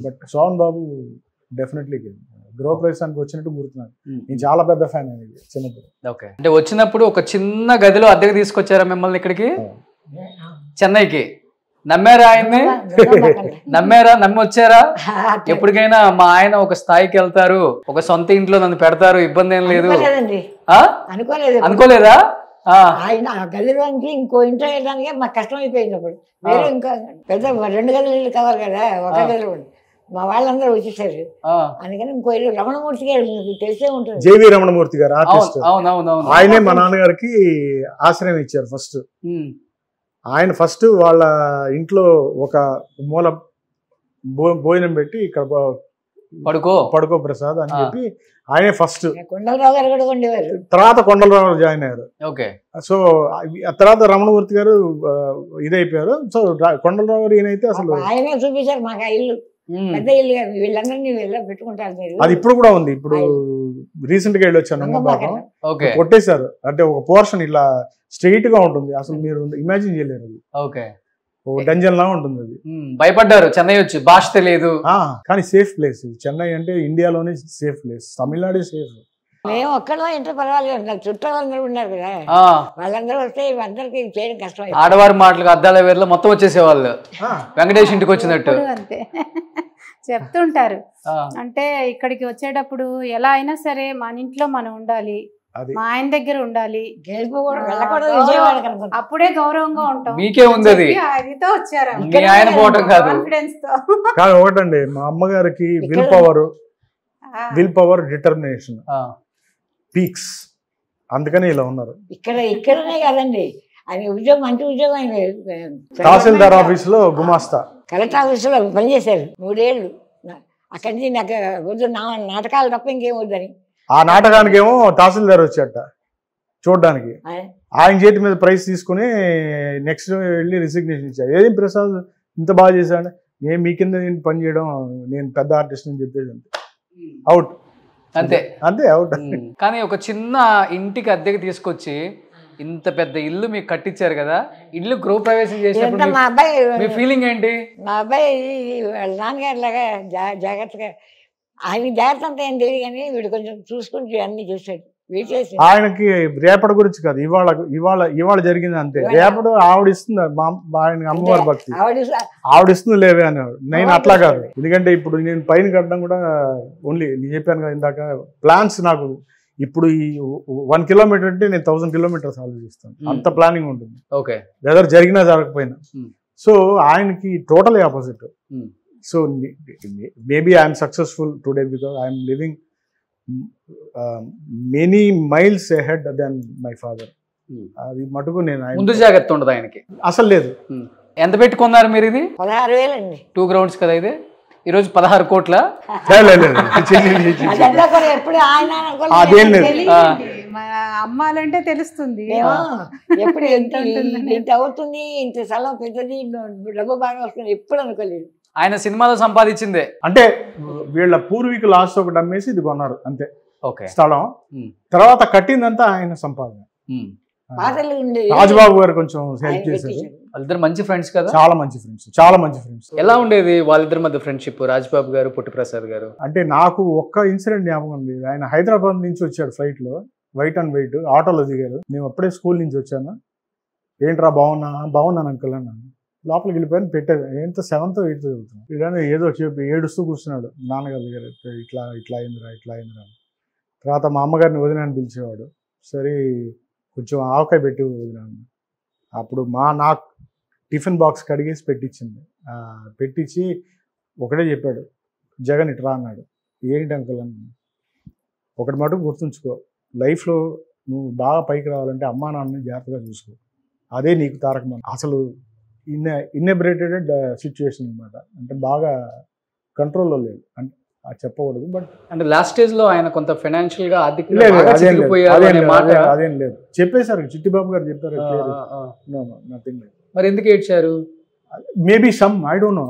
బట్ సోహన్ బాబు డెఫినెట్లీ గృహప్రవేశానికి వచ్చినట్టు గుర్తున్నాను. నేను చాలా పెద్ద ఫ్యాన్ అనేది చిన్నప్పుడు. అంటే వచ్చినప్పుడు ఒక చిన్న గదిలో అద్దెకు తీసుకొచ్చారా మిమ్మల్ని ఇక్కడికి, చెన్నైకి? నమ్మారా ఆయన్ని? నమ్మి వచ్చారా? ఎప్పటికైనా మా ఆయన ఒక స్థాయికి వెళ్తారు, ఒక సొంత ఇంట్లో నన్ను పెడతారు, ఇబ్బంది ఏం లేదు అనుకోలేదా? ఆయన గదిలోంచి ఇంకో ఇంట్లో వెళ్ళడానికి మాకు కష్టం అయిపోయింది. అప్పుడు వేరే ఇంకా పెద్ద 2 గదులు ఇల్లు కావాలి కదా, ఒక గదిలో మా వాళ్ళందరూ వచ్చేసారు. అందుకని ఇంకో ఇల్లు రమణమూర్తికి తెలిసే ఉంటుంది, జేవి రమణమూర్తి గారు ఆర్టిస్ట్. ఆయనే మా నాన్నగారికి ఆశ్రయం ఇచ్చారు ఫస్ట్. ఆయన ఫస్ట్ వాళ్ళ ఇంట్లో ఒక మూల భోజనం పెట్టి ఇక్కడ పడుకో ప్రసాద్ అని చెప్పి ఆయనే ఫస్ట్. కొండలరావు గారు కూడా ఉండేవారు. తర్వాత కొండలరావు జాయిన్ అయ్యారు. ఓకే. సో ఆ తర్వాత రమణమూర్తి గారు ఇదైపోయారు. సో కొండలరావు గారు ఈయనైతే అసలు ఆయనే చూపించారు మాకు ఆ ఇల్లు, పెద్ద ఇల్లు కాదు, వీళ్ళందరినీ వీళ్ళ పెట్టుకుంటారు మీరు. అది ఇప్పుడు కూడా ఉంది. ఇప్పుడు రీసెంట్ గా వెళ్ళి వచ్చాను, కొట్టేశారు. అంటే ఒక పోర్షన్ ఇలా స్ట్రెయిట్ గా ఉంటుంది, అసలు మీరు ఇమాజిన్ చేయలేరు. అది ఓకే, డంజన్ లా ఉంటుంది. అది భయపడ్డారు చెన్నై వచ్చి, భాష తెలియదు కానీ సేఫ్ ప్లేస్. చెన్నై అంటే ఇండియాలోనే సేఫ్ ప్లేస్, తమిళనాడు సేఫ్. మేము ఒక్కడో ఇంట్లో పర్వాలేదు, నాకు చుట్టాలందరూ ఉన్నారు కదా, వాళ్ళందరూ వస్తే అందరికి చేయడం కష్టం. ఆడవారి మాటలకు అద్దాల వేర్లో మొత్తం వచ్చేసేవాళ్ళు, వెంకటేష్ ఇంటికి వచ్చినట్టు. అంతే చెప్తుంటారు. అంటే ఇక్కడికి వచ్చేటప్పుడు ఎలా అయినా సరే మన ఇంట్లో మనం ఉండాలి, మా ఆయన దగ్గర ఉండాలి, అప్పుడే గౌరవంగా ఉంటాం. మీకే ఉంది అది, అదితో వచ్చారు ఆయన పోవటం కాదు. కాన్ఫిడెన్స్ తో. కానీ ఒకటండి, మా అమ్మగారికి విల్ పవర్ డిటర్మినేషన్ పీక్స్, అందుకని ఇలా ఉన్నారు. ఇక్కడనే కాదండి, ఆయన ఉద్యోగం మంచి ఉద్యోగం. ఆయన తహసీల్దార్ ఆఫీస్ లో గుమాస్తా, కలెక్టర్ ఆఫీస్ లో పనిచేశారు 3 ఏళ్ళు. అక్కడి నుంచి నాకు వద్దు, నాటకాలు తప్ప ఇంకేం వద్దని. ఆ నాటకానికి ఏమో తహసీల్దార్ వచ్చాట చూడడానికి, ఆయన చేతి మీద ప్రైజ్ తీసుకుని నెక్స్ట్ వెళ్ళి రిసిగ్నేషన్ ఇచ్చారు. ఏది ప్రసాద్ ఇంత బాగా చేశాడు, నేను మీ కింద నేను పని చేయడం, నేను పెద్ద ఆర్టిస్ట్ అని చెప్పేది. అంతే, అవుట్. అంతే అవుట్. కానీ ఒక చిన్న ఇంటికి అద్దెకి తీసుకొచ్చి ఇంత పెద్ద ఇల్లు మీకు కట్టించారు కదా, ఇల్లు గృహ ప్రవేశం చేసినప్పుడు మా అబ్బాయి, మీ ఫీలింగ్ ఏంటి? మా అబ్బాయి వాళ్ళ నాన్నగారి లాగా జాగ్రత్తగా, ఆయన జాగ్రత్త అంతా ఏం తెలియదు కానీ వీడు కొంచెం చూసుకుంటూ అన్ని చూసాడు. ఆయనకి రేపటి గురించి కాదు, ఇవాళ జరిగింది అంతే. రేపటి ఆవిడిస్తుంది ఆయన అమ్మవారి భక్తి, ఆవిడిస్తుంది లేవే అనేవాడు. నేను అట్లా కాదు, ఎందుకంటే ఇప్పుడు నేను పైన కట్టడం కూడా ఓన్లీ నేను చెప్పాను కదా ఇందాక, ప్లాన్స్ నాకు ఇప్పుడు ఈ 1 కిలోమీటర్ అంటే నేను 1000 కిలోమీటర్స్ ఆలోచిస్తాను, అంత ప్లానింగ్ ఉంటుంది. ఓకే, వెదర్ జరిగినా జరగకపోయినా. సో ఆయనకి total opposite. So maybe I'm successful today because I'm living many miles ahead then my father. అది మటుకు నేను ముందు జాగ్రత్త ఉండదు ఆయనకి అసలు లేదు. ఎంత పెట్టుకున్నారు మీరు? ఇది 16,000 అండి, 2 గ్రౌండ్స్ కదా ఇది. ఈరోజు 16 కోట్ల. అదేం లేదు, అమ్మాలంటే తెలుస్తుంది ఎప్పుడు ఇంత అవుతుంది, ఇంత స్థలం పెద్దది, డబ్బు బాగా వస్తుంది ఎప్పుడు అనుకోలేదు. ఆయన సినిమాలో సంపాదించిందే, అంటే వీళ్ళ పూర్వీకులు ఆస్తి ఒకటి అమ్మేసి ఇది కొన్నారు అంతే స్థలం. తర్వాత కట్టిందంతా ఆయన సంపాదన. రాజబాబు గారు కొంచెం హెల్ప్ చేశారు. వాళ్ళిద్దరు మంచి ఫ్రెండ్స్ కదా, చాలా మంచి ఫ్రెండ్స్. ఎలా ఉండేది వాళ్ళిద్దరి మధ్య ఫ్రెండ్షిప్, రాజబాబు గారు పొట్టి ప్రసాద్ గారు? అంటే నాకు ఒక్క ఇన్సిడెంట్ జ్ఞాపకం ఉంది. ఆయన హైదరాబాద్ నుంచి వచ్చాడు ఫ్లైట్ లో, వైట్ అండ్ వైట్ ఆటోలో దిగారు. నేను అప్పుడే స్కూల్ నుంచి వచ్చాను. ఏంట్రా బాగున్నాను అంకుల్ అన్నాను. లోపలికి వెళ్ళిపోయాను, పెట్టారు. ఏంటో 7th 8th చదువుతున్నాను. ఏదో చెప్పి ఏడుస్తూ కూర్చున్నాడు. నాన్నగారి దగ్గర ఇట్లా అయిందిరా. తర్వాత మా అమ్మగారిని వదినాన్ని పిలిచేవాడు. సరే కొంచెం ఆవకాయ పెట్టి వదినాను. అప్పుడు నాకు టిఫిన్ బాక్స్ కడిగేసి పెట్టించి ఒకటే చెప్పాడు, జగన్ ఇట్రా అన్నాడు. ఏంటి అంకుల్ అన్నాను. ఒకటి మటుకు గుర్తుంచుకో, లైఫ్లో నువ్వు బాగా పైకి రావాలంటే అమ్మా నాన్నని జాగ్రత్తగా చూసుకో, అదే నీకు తారకం. అసలు ఇన్ఎబరేటెడ్ సిచ్యువేషన్ అనమాట, అంటే బాగా కంట్రోల్లో లేదు అంటే చెప్పకూడదు. బట్ అంటే లాస్ట్ స్టేజ్ లో ఆయన కొంత ఫైనాన్షియల్ గా అదేం లేదు, చెప్పేశారు. చిట్టిబాబు గారు చెప్పారు. మరి ఎందుకు ఏడ్చారు? Maybe some I don't know,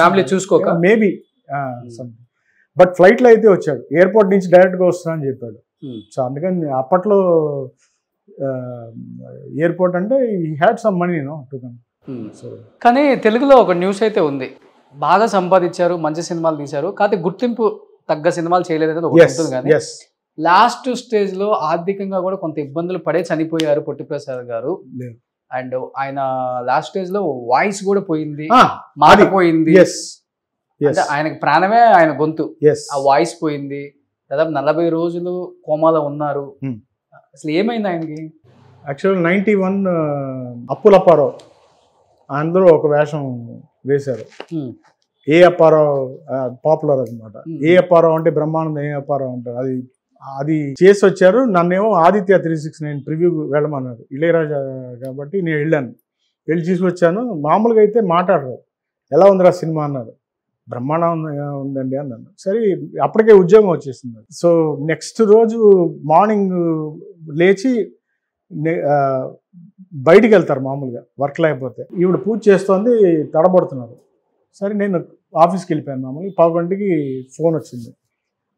family చూసుకోక మేబీ సమ్. బట్ ఫ్లైట్ లో అయితే వచ్చాడు, ఎయిర్పోర్ట్ నుంచి డైరెక్ట్ గా వస్తున్నా అని చెప్పాడు. సో అందుకని అప్పట్లో ఎయిర్పోర్ట్ అంటే he had some money to come. కానీ తెలుగులో ఒక న్యూస్ అయితే ఉంది, బాగా సంపాదించారు, మంచి సినిమాలు తీశారు, కాకపోతే గుర్తింపు తగ్గ సినిమాలు చేయలేదని ఒకటి ఉంటుంది. కానీ లాస్ట్ స్టేజ్ లో ఆర్థికంగా కూడా కొంత ఇబ్బందులు పడే చనిపోయారు పొట్టి ప్రసాద్ గారు. అండ్ ఆయన లాస్ట్ స్టేజ్ లో వాయిస్ కూడా పోయింది, మారిపోయింది. అంటే ఆయనకు ప్రాణమే ఆయన గొంతు, ఆ వాయిస్ పోయింది. దాదాపు 40 రోజులు కోమాలో ఉన్నారు. అసలు ఏమైంది ఆయనకి? యాక్చువల్ 91 అప్పులప్పారావు అందరూ ఒక వేషం వేశారు. ఏ అప్పారావు పాపులర్ అనమాట. ఏ అప్పారావు అంటే బ్రహ్మానందం ఏ అప్పారావు అంటారు. అది చేసి వచ్చారు. నన్నేమో ఆదిత్య 369 ప్రివ్యూ వెళ్ళమన్నారు, ఇళయరాజా కాబట్టి నేను వెళ్ళాను. వెళ్ళి తీసుకొచ్చాను. మామూలుగా అయితే మాట్లాడరు, ఎలా ఉందిరా సినిమా అన్నారు. బ్రహ్మాండంగా ఉందండి అన్నాను. సరే అప్పటికే ఉద్యోగం వచ్చేసింది. సో నెక్స్ట్ రోజు మార్నింగ్ లేచి బయటికి వెళ్తారు మామూలుగా వర్క్ లేకపోతే. ఈవిడ పూజ చేస్తోంది, తడబడుతున్నారు. సరే నేను ఆఫీస్కి వెళ్ళిపోయాను. మామూలుగా 11కి ఫోన్ వచ్చింది,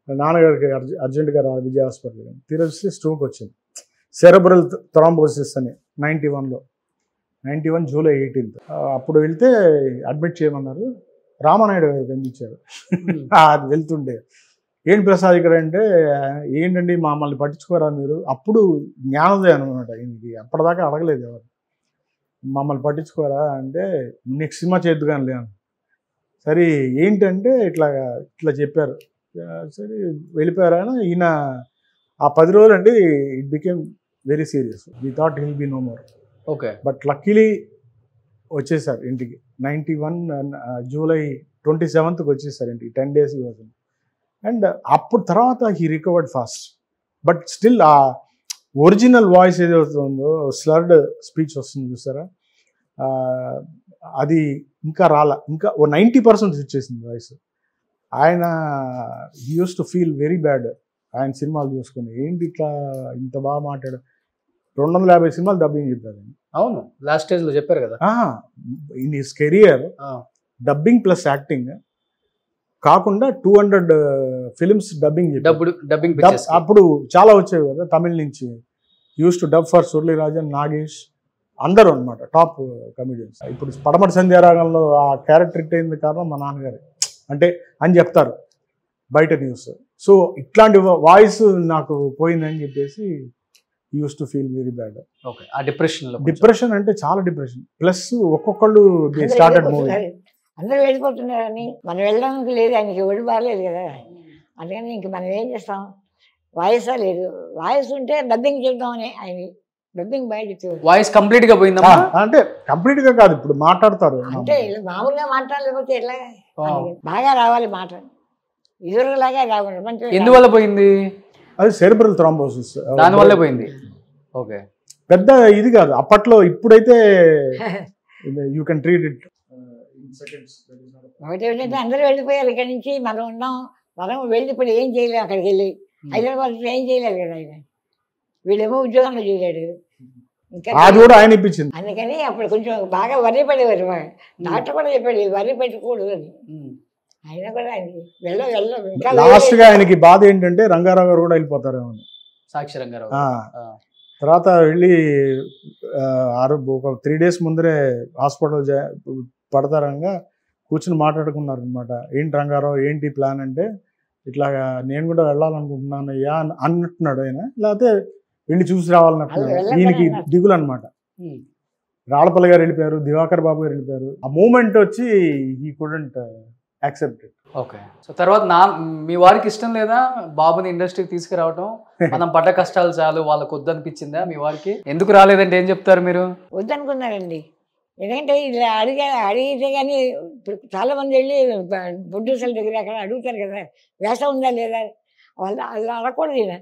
నాన్నగారికి అర్జెంటుగా రా విజయ హాస్పిటల్. తిరిగి స్ట్రోక్ వచ్చింది, సెరెబ్రల్ థ్రాంబోసిస్ అని 91 జూలై 18th. అప్పుడు వెళ్తే అడ్మిట్ చేయమన్నారు. రామానాయుడు గారు కనిపించారు. అది వెళ్తుండే, ఏంటి ప్రసాద్ ఇక్కడ అంటే, ఏంటండి మమ్మల్ని పట్టించుకోరా మీరు? అప్పుడు జ్ఞానోదయం అనమాట ఈయనకి, అప్పటిదాకా అడగలేదు ఎవరు, మమ్మల్ని పట్టించుకోరా అంటే నెక్స్ట్ సినిమా చేద్దు కానీ లేను. సరే ఏంటంటే ఇట్లా చెప్పారు. సరే వెళ్ళిపోయారు. ఆయన ఈయన ఆ 10 రోజులు అండి it became very serious. We thought he'll be no more. Okay. But luckily వచ్చేసారు ఇంటికి. 91 జూలై 27th వచ్చేసారు ఇంటికి. 10 days వచ్చింది. అండ్ అప్పుడు తర్వాత he recovered fast. But still ఆ ఒరిజినల్ వాయిస్ ఏదైతే ఉందో, స్లర్డ్ స్పీచ్ వస్తుంది చూసారా, అది ఇంకా ఇంకా 90% వచ్చేసింది వాయిస్. ఆయన he use to feel very bad. ఆయన సినిమాలు చూసుకుని ఏంటి ఇట్లా ఇంత బాగా మాట్లాడు. 250 సినిమాలు డబ్బింగ్ చెప్పారు. అవును, లాస్ట్ స్టేజ్లో చెప్పారు కదా. In his career dubbing plus acting కాకుండా 200 ఫిలిమ్స్ డబ్బింగ్. అప్పుడు చాలా వచ్చేవి కదా తమిళ్ నుంచి. Use to dub for Surulirajan, Nagesh, అందరూ అనమాట టాప్ కమెడియన్స్. ఇప్పుడు పడమటి సంధ్యారాగంలో ఆ క్యారెక్టర్ హిట్ అయింది కారణం మా నాన్నగారు అంటే అని చెప్తారు బయట న్యూస్. సో ఇట్లాంటి వాయిస్ నాకు పోయిందని చెప్పేసి use to feel very bad. Okay. ఆ డిప్రెషన్ అంటే చాలా డిప్రెషన్. ప్లస్ ఒక్కొక్కళ్ళు దే స్టార్టెడ్ మూవీ. అందరూ వెళ్ళిపోతున్నారని మనం వెళ్ళడానికి లేదు, ఆయనకి ఒడి బాగలేదు కదా. అందుకని ఇంక మనం ఏం చేస్తాం, వాయిస్ లేదు. వాయిస్ ఉంటే డబ్బింగ్ చేద్దామని ఆయన డబ్బింగ్ బయట వాయిస్ కంప్లీట్ గా పోయిందా? అంటే కంప్లీట్ గా కాదు, ఇప్పుడు మాట్లాడతారు అంటే మామూలుగా మాట్లాడలేకపోతే ఎట్లా, బాగా రావాలి మాట, ఇదివరకులాగా రావాలి. మంచి ఎందువల్ల పోయింది? అది సెరెబ్రల్ థ్రాంబోసిస్, దానివల్లే పోయింది. ఓకే. పెద్ద ఇది కాదు అప్పట్లో. ఇప్పుడైతే యూ కెన్ ట్రీట్ ఇట్. ఒకటి ఏంటంటే అందరూ వెళ్ళిపోయారు ఇక్కడి నుంచి, మనం ఉన్నాం. మనం వెళ్ళి ఇప్పుడు ఏం చేయలేము, అక్కడికి వెళ్ళి హైదరాబాద్ ఏం చేయలేదు కదా ఆయన. వీళ్ళేమో ఉద్యోగంలో చేయలేడు ఇంకా, అది కూడా ఆయన ఇప్పించింది. అందుకని అప్పుడు కొంచెం బాగా వరి పడేవారు. డాక్టర్ కూడా చెప్పాడు వరి పెట్టకూడదు అని. అయినా కూడా ఆయనకి ఇంకా లాస్ట్ గా ఆయనకి బాధ ఏంటంటే రంగారావు గారు కూడా వెళ్ళిపోతారేమో. సాక్షి రంగారావు తర్వాత వెళ్ళి ఒక 3 days ముందరే హాస్పిటల్ పడతారంగా కూర్చుని మాట్లాడుకున్నారు అనమాట. ఏంటి రంగారావు ఏంటి ప్లాన్ అంటే, ఇట్లాగా నేను కూడా వెళ్ళాలనుకుంటున్నాను అయ్యా అన్నట్టున్నాడు ఆయన. లేకపోతే వెళ్ళి చూసి రావాలన్నట్టున్నాడు. ఈయనకి దిగులు అనమాట. రాళ్ళపల్లి గారు వెళ్ళిపోయారు, దివాకర్ బాబు గారు వెళ్ళిపోయారు. ఆ మూమెంట్ వచ్చి he couldn't accept it. Okay. So తర్వాత మీ వారికి ఇష్టం లేదా బాబుని ఇండస్ట్రీకి తీసుకురావటం? మనం పడ్డ కష్టాలు చాలు, వాళ్ళకు వద్దనిపించిందా మీ వారికి? ఎందుకు రాలేదంటే ఏం చెప్తారు మీరు? వద్దనుకున్నారండి. ఎందుకంటే ఇలా అడిగితే కానీ ఇప్పుడు చాలామంది వెళ్ళి ప్రొడ్యూసర్ల దగ్గర అక్కడ అడుగుతారు కదా, వేషం ఉందా లేదా. వాళ్ళు అలా అడగకూడదు. ఈయన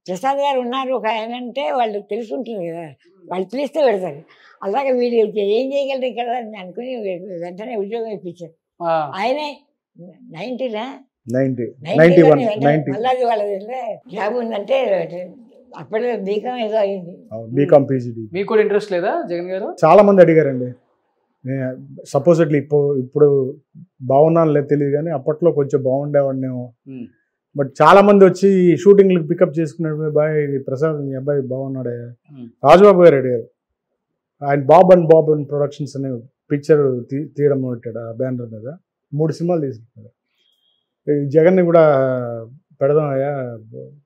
ప్రసాద్ గారు ఉన్నారు ఒక ఆయన అంటే వాళ్ళు తెలుసుంటుంది కదా, వాళ్ళు పిలిస్తే పెడతారు. అలాగే వీళ్ళు ఏం చేయగలరు ఇక్కడ అని అనుకుని వెంటనే ఉద్యోగం ఇప్పించారు. ఆయనే 91 మళ్ళీ వాళ్ళ జాబ్ ఉందంటే అప్పటికే బీకామ్ ఏదో అయింది. BCom PGD. మీకు కూడా ఇంట్రెస్ట్ లేదా జగన్ గారు? చాలా మంది అడిగారండి. సపోజిట్లీ ఇప్పుడు బాగున్నాను లేదు తెలియదు కానీ అప్పట్లో కొంచెం బాగుండేవాడినేమో. బట్ చాలా మంది వచ్చి షూటింగ్లకు పికప్ చేసుకున్నాడు. బాయ్ ప్రసాద్ మీ అబ్బాయి బాగున్నాడే. రాజుబాబు గారు అడిగారు. ఆయన బాబ్ అండ్ ప్రొడక్షన్స్ అనే పిక్చర్ తీయడం మొదలెట్టాడు. ఆ బ్యానర్ మీద 3 సినిమాలు తీసుకున్నాడు. జగన్ని కూడా పెడదాం అయ్యా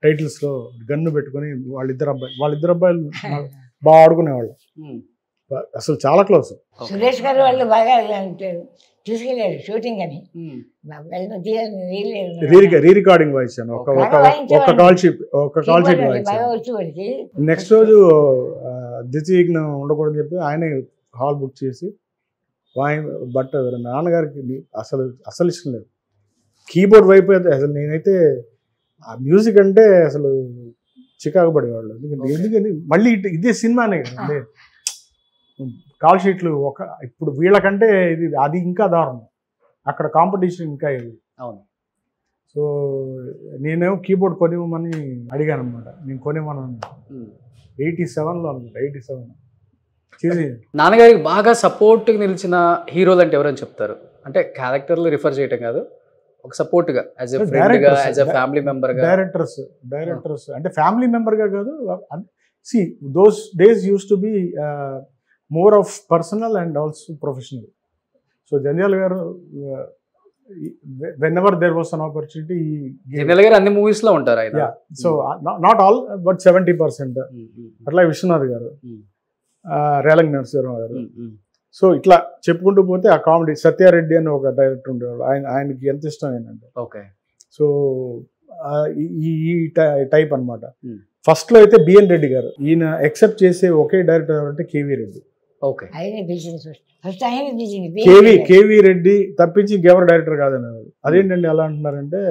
టైటిల్స్లో గన్ను పెట్టుకుని వాళ్ళిద్దరు అబ్బాయిలు బాగా ఆడుకునేవాళ్ళు. అసలు చాలా క్లోజ్. సురేష్ గారు వాళ్ళు బాగా తీసుకెళ్ళారు షూటింగ్ అని. రీ రికార్డింగ్ వాయించాను. ఒక కాల్ షీట్ వాయించాను. నెక్స్ట్ రోజు ద్వితీయజ్ఞ ఉండకూడదని చెప్పి ఆయనే హాల్ బుక్ చేసి బట్ నాన్నగారికి అసలు ఇష్టం లేదు. కీబోర్డ్ వైపు అయితే అసలు నేనైతే ఆ మ్యూజిక్ అంటే అసలు చికాకు పడేవాళ్ళు. ఎందుకని మళ్ళీ ఇదే సినిమానే కదండి. కాల్ షీట్లు ఇప్పుడు వీళ్ళకంటే అది ఇంకా దారుణం. అక్కడ కాంపిటీషన్ ఇంకా ఇది. అవును. సో నేనేమో కీబోర్డ్ కొనివ్వమని అడిగాను అనమాట. నేను కొనివ్వను 87లో అనుకుంటా, 87 చేసి. నాన్నగారికి బాగా సపోర్ట్గా నిలిచిన హీరోలు అంటే ఎవరని చెప్తారు? అంటే క్యారెక్టర్లు రిఫర్ చేయటం కాదు, ఒక సపోర్ట్గా యాజ్ ఎ ఫ్రెండ్గా, యాజ్ ఎ ఫ్యామిలీ మెంబర్గా. డైరెక్టర్స్ అంటే ఫ్యామిలీ మెంబర్గా కాదు. See those days use to be more of personal and also professional. So Jandhyala గారు whenever there was an opportunity, Jandhyala గారు అన్ని మూవీస్ లో ఉంటారు ఆయన. So not all but 70%. అట్లా విశ్వనాథ్ గారు, రేలంగి నరసింహరావు గారు. సో ఇట్లా చెప్పుకుంటూ పోతే ఆ కామెడీ సత్యారెడ్డి అని ఒక డైరెక్టర్ ఉండేవాడు, ఆయనకి ఎంత ఇష్టం ఏంటంటే. ఓకే. సో ఈ టైప్ అనమాట. ఫస్ట్ లో అయితే బిఎన్ రెడ్డి గారు, ఈయన ఎక్సెప్ట్ చేసే ఒకే డైరెక్టర్ ఎవరంటే KV Reddy. Okay. KV Reddy తప్పించి ఇంకెవరు డైరెక్టర్ కాదన్నారు. అదేంటండి ఎలా అంటున్నారంటే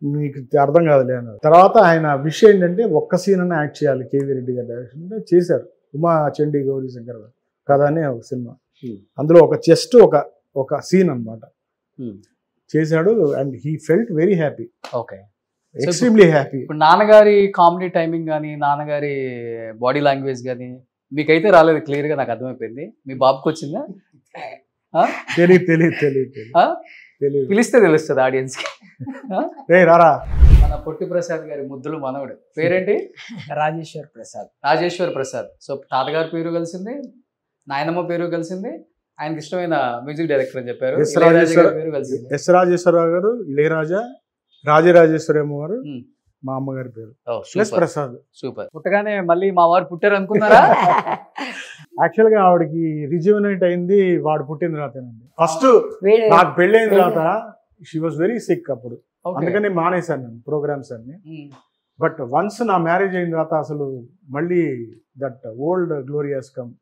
మీకు అర్థం కాదులే అన్నారు. తర్వాత ఆయన విషయం ఏంటంటే ఒక్క సీన్ అనే యాక్ట్ చేయాలి కేవీ రెడ్డి గారి డైరెక్షన్ అంటే చేశారు. ఉమా చండీ గౌరీ శంకర్ కథ అనే ఒక సినిమా, అందులో ఒక జస్ట్ ఒక సీన్ అనమాట చేశాడు. And he felt very happy. Okay. Extremely happy. ఇప్పుడు నాన్నగారి కామెడీ టైమింగ్ కానీ, నాన్నగారి బాడీ లాంగ్వేజ్ కానీ మీకైతే రాలేదు, క్లియర్ గా నాకు అర్థమైపోయింది. మీ బాబుకి వచ్చిందా? తెలియదు. పిలిస్తే తెలుస్తుంది ఆడియన్స్ కి. రారా. మన పొట్టి ప్రసాద్ గారి ముద్దులు మనవడు పేరేంటి? రాజేశ్వర్ ప్రసాద్. రాజేశ్వర్ ప్రసాద్. సో తాతగారి పేరు కలిసింది, నాయనమ్మ పేరు కలిసింది, ఆయనకి ఇష్టమైన మ్యూజిక్ డైరెక్టర్ అని చెప్పారు. ఎస్ రాజేశ్వరరావు గారు, ఇళయరాజా, రాజరాజేశ్వరమ్మ గారు, మా అమ్మగారి పేరు ప్లస్ ప్రసాద్. సూపర్. పుట్టగానే మళ్ళీ మా వారు పుట్టారు అనుకున్నారా? యాక్చువల్ గా ఆవిడకి రిజ్యూనేట్ అయింది వాడు పుట్టిన తర్వాతేనండి. ఫస్ట్ నాకు పెళ్ళైన తర్వాత షీ వాజ్ వెరీ సిక్ అప్పుడు, అందుకని మానేశాను నేను ప్రోగ్రామ్స్ అన్ని. బట్ వన్స్ నా మ్యారేజ్ అయిన తర్వాత అసలు మళ్ళీ దట్ ఓల్డ్ గ్లోరియస్ కమ్.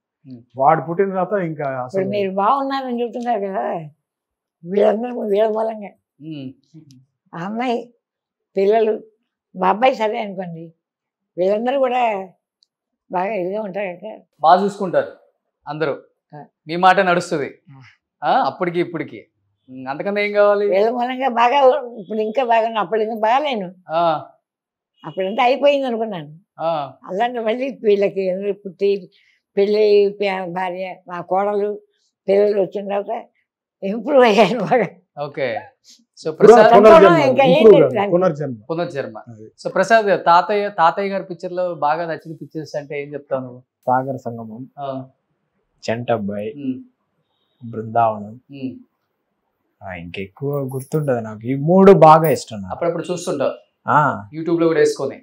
వాడు పుట్టిన తర్వాత ఇంకా అసలు మీరు బాగున్నారని చెప్తున్నారు కదా, వీళ్ళందరూ వీళ్ళ మూలంగా. ఆ అమ్మాయి పిల్లలు, మా అబ్బాయి సరే అనుకోండి, వీళ్ళందరూ కూడా బాగా ఇదిగా ఉంటారు కదా, బాగా చూసుకుంటారు అందరూ. మీ మాట నడుస్తుంది అప్పటికి ఇప్పటికి. అంతకన్నా ఏం కావాలి? వీళ్ళ మూలంగా బాగా ఇప్పుడు ఇంకా బాగా, అప్పుడు ఇంకా బాగాలేను, అప్పుడంతా అయిపోయింది అనుకున్నాను. అలాంటి మళ్ళీ వీళ్ళకి పుట్టి పెళ్ళి భార్య, మా కోడలు, పిల్లలు వచ్చిన తర్వాత ఇంప్రూవ్ అయ్యాను బాగా. ఓకే. సో ప్రసాద్ పునర్జన్మ. సో ప్రసాద్, తాతయ్య గారి పిక్చర్ లో బాగా నచ్చిన పిక్చర్స్ అంటే ఏం చెప్తాను? సాగర సంగమం, చంటబ్బాయి, బృందావనం, ఇంకెక్కువ గుర్తుంటది నాకు. ఈ మూడు బాగా ఇష్టం. అప్పుడప్పుడు చూస్తుంటావు యూట్యూబ్ లో కూడా వేసుకొని,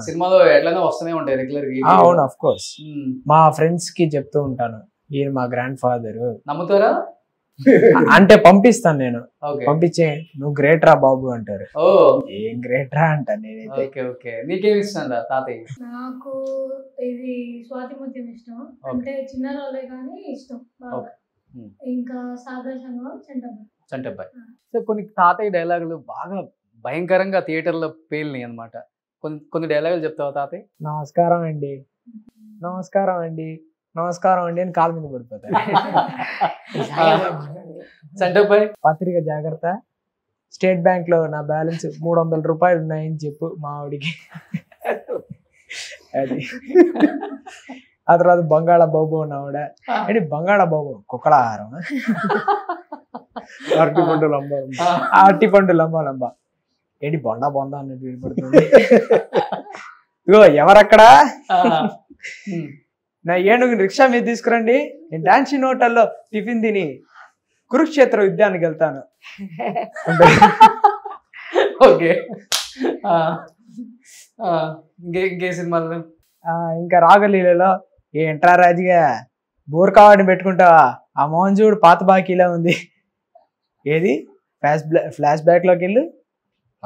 సినిమాలో ఎట్లనే వస్తూనే ఉంటాయి రెగ్యులర్ గా. అవును, ఆఫ్ కోర్స్. మా ఫ్రెండ్స్ కి చెప్తూ ఉంటాను, ఈయన మా గ్రాండ్ ఫాదర్. నమ్ముతారా? అంటే పంపిస్తాను నేను, పంపించే నువ్వు గ్రేట్ రా బాబు అంటారు. ఏం గ్రేట్ రా అంట నేనైతే. నీకేమి ఇష్టం తాతయ్య? నాకు ఇది స్వాతి ముత్యం ఇష్టం, అంటే చిన్న రోలే కానీ ఇష్టం బాగా. ఇంకా సాగర సంగమం, చంటబ్బాయి. సో కొన్ని తాతయ్య డైలాగులు బాగా భయంకరంగా థియేటర్ లో పేలినాయి అనమాట. కొన్ని డైలాగులు చెప్తావా తాతయ్య? నమస్కారం అండి, నమస్కారం అండి, నమస్కారం అండి అని కాలు మీద పడిపోతారు. చంటబ్బాయి, పత్రిక జాగ్రత్త, స్టేట్ బ్యాంక్ లో నా బ్యాలెన్స్ 300 రూపాయలు ఉన్నాయని చెప్పు మా ఆవిడికి. అది ఆ తర్వాత బంగాళ బాబు ఆవిడ, ఏంటి బంగాళ బాబు కుక్కల ఆహారం, అరటిపండు లంబ ఏంటి బొండ బొంద అన్నట్టు వినపడుతుంది. ఇగో ఎవరక్కడా, నా ఏనుగు రిక్షా మీద తీసుకురండి, నేను డాన్సింగ్ హోటల్లో టిఫిన్ తిని కురుక్షేత్ర యుద్ధానికి వెళ్తాను. ఓకే. ఇంకే సినిమాలు? ఇంకా రాగలీలలో ఏంట్రా రాజుగా బోర్ కావాడిని పెట్టుకుంటావా, ఆ మోహన్ చూడు పాత బాకీలా ఉంది, ఏది ఫ్లాష్ బ్యాక్ లోకి వెళ్ళు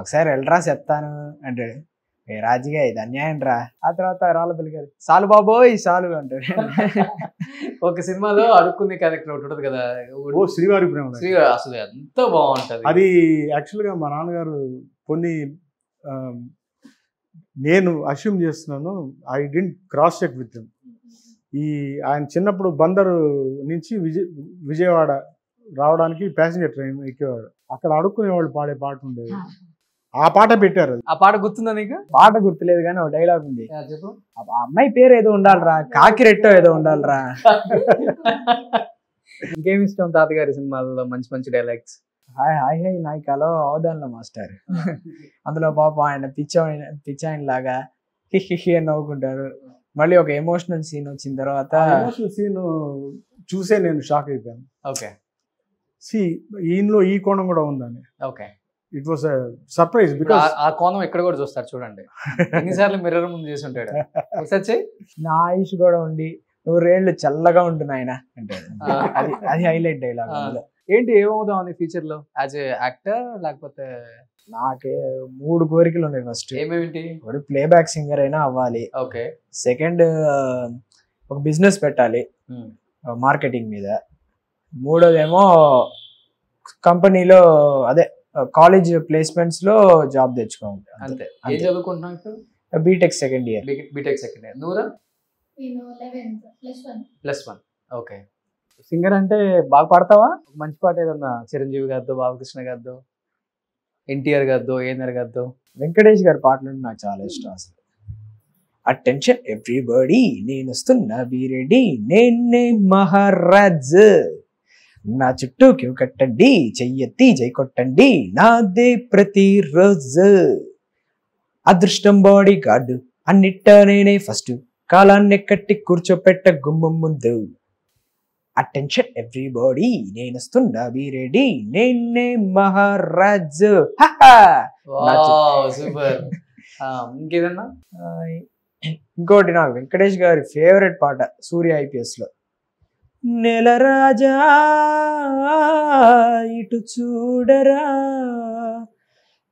ఒకసారి వెళ్ళరా చెప్తాను అంటాడు. ఏ రాజుగా ఇది అన్యాయం రా. ఆ తర్వాత రాళ్ళపల్లి గారు సాలు బాబోయ్ సాలు అంటాడు. ఒక సినిమాలో అడుక్కునే క్యారెక్టర్ ఒకటి ఉంటుంది కదా, శ్రీవారి ప్రేమ. అసలు ఎంత బాగుంటది అది. యాక్చువల్గా మా నాన్నగారు కొన్ని నేను అస్యూమ్ చేస్తున్నాను, I didn't cross check with him. ఆయన చిన్నప్పుడు బందరు నుంచి విజయవాడ రావడానికి ప్యాసింజర్ ట్రైన్ ఎక్కేవాడు. అక్కడ అడుక్కునేవాళ్ళు పాడే పాట ఉండేది. ఆ పాట పెట్టారు. ఆ పాట గుర్తుందా నీకు? పాట గుర్తులేదు కానీ ఒక డైలాగ్ ఉంది. చెప్పు. ఆ అమ్మాయి పేరు ఏదో ఉండాలిరా, కాకిరెట్టో ఏదో ఉండాలిరా. ఇంకేమి ఇష్టం తాతగారి సినిమాల్లో మంచి మంచి డైలాగ్స్? హాయ్ హాయ్ హాయ్ నాయకాలో అవదాన్లో మాస్టర్. అందులో పాప ఆయన పిచ్చాయన లాగా హిహి అని నవ్వుకుంటారు. మళ్ళీ ఒక ఎమోషనల్ సీన్ వచ్చిన తర్వాత సీన్ చూసే నేను షాక్ అయిపోయాను. ఓకే, ఈయనలో ఈ కోణం కూడా ఉందని. Okay, it was surprise. Because ఆ కోణం ఎక్కడ కూడా చూస్తారు చూడండి. ఎన్నిసార్లు మిర్రర్ ముందు చేసి ఉంటాడు. ఒకసారి నా ఆయుష్ కూడా ఉండి 100 ఏళ్ళు చల్లగా ఉంటున్నాయన అంటే అది హైలైట్ డైలాగ్. ఏంటి ఏమవుదాం అని ఫ్యూచర్ లో యాజ్ ఏ యాక్టర్, లేకపోతే? నాకే 3 కోరికలు ఉన్నాయి. ఫస్ట్ ఏమేమిటి? ఒకటి ప్లేబ్యాక్ సింగర్ అయినా అవ్వాలి. ఓకే. సెకండ్ ఒక బిజినెస్ పెట్టాలి మార్కెటింగ్ మీద. మూడోదేమో కంపెనీలో అదే కాలేజ్ ప్లేస్మెంట్స్ లో జాబ్ తెచ్చుకోవాలి. అంతే. ఏం చదువుకుంటున్నావు ఇప్పుడు? BTech second year. BTech second year. నువ్వురా? నేను 11th +1. ఓకే. సింగర్ అంటే బాగా పాడతావా? మంచి పాట ఏదన్నా చిరంజీవి గారితో, బాలకృష్ణ గారితో, ఎన్టీఆర్ గారితో, ఏఎన్ఆర్ గారితో? వెంకటేష్ గారి పాటలు నాకు చాలా ఇష్టం అసలు. అటెన్షన్ ఎవ్రీబడి, నేను వస్తున్నా బీరెడ్డి, నేనే మహారాజ్, నా చుట్టూ క్యూ కట్టండి, చెయ్యెత్తి జై కొట్టండి, నాదే ప్రతిరోజు, అదృష్టం బాడీ గార్డు, అన్నిట్ట నేనే ఫస్ట్, కాలాన్ని కట్టి కూర్చోపెట్ట గుమ్మం ముందు. అటెన్షన్ ఎవ్రీబడి, నేను వస్తున్నా బీరెడ్డి, నేనే మహారాజ్. సూపర్. ఇంకేదన్నా? ఇంకోటి నాకు వెంకటేష్ గారి ఫేవరెట్ పాట సూర్య IPS లో, నెల రాజా ఇటు చూడరా,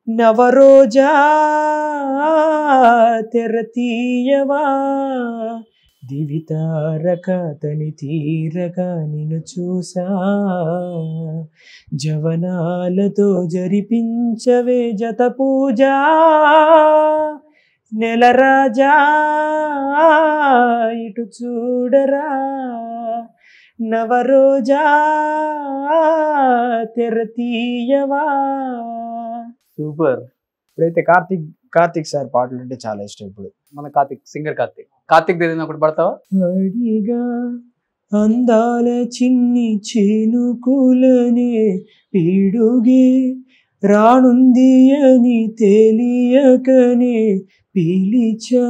నవరోజా తెర తీయవా, దివితారక తని తీరగా నిన్ను చూసా, జవనాలతో జరిపించవే జత పూజ, నెల రాజా ఇటు చూడరా, నవరోజా తెర తీయవా. సూపర్. ఇప్పుడైతే కార్తిక్ సార్ పాటలు అంటే చాలా ఇష్టం. ఇప్పుడు మన సింగర్ కార్తిక్ ఏదైనా ఒకటి పడతావా? అడిగా అందాల చిన్ని చేనుకులనే పీడుగే రానుంది అని తెలియకనే పిలిచా,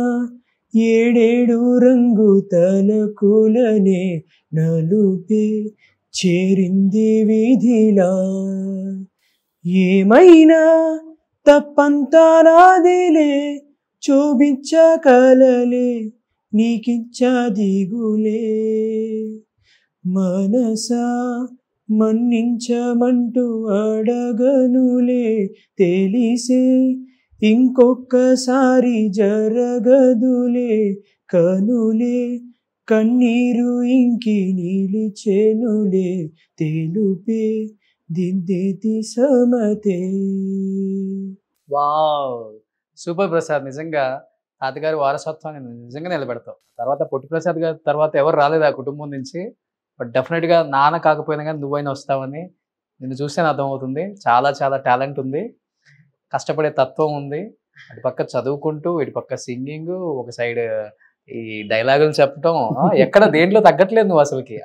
7 రంగు తలకులనే నలుపే చేరింది విధిలా, ఏమైనా తప్పంతా నాదిలే, చూపించ కలలే నీకిచ్చా దిగులే, మనసా మన్నించమంటూ అడగనులే, తెలిసే ఇంకొక్కసారి జరగదులే, కనులే కన్నీరు ఇంకి నిలిచెనులే, తెలుపే దిద్దేతి సమతే. Wow, super Prasad. నిజంగా తాతగారి వారసత్వాన్ని నిజంగా నిలబెడతావు. తర్వాత పొట్టి ప్రసాద్ గారి తర్వాత ఎవరు రాలేదు ఆ కుటుంబం నుంచి. బట్ డెఫినెట్గా నాన్న కాకపోయినా కానీ నువ్వైనా వస్తావని నిన్ను చూస్తే అర్థమవుతుంది. చాలా చాలా టాలెంట్ ఉంది, కష్టపడే తత్వం ఉంది. అటు పక్క చదువుకుంటూ, ఇటు పక్క సింగింగ్, ఒక సైడ్ ఈ డైలాగులు చెప్పటం, ఎక్కడ దేంట్లో తగ్గట్లేదు నువ్వు అసలుకి.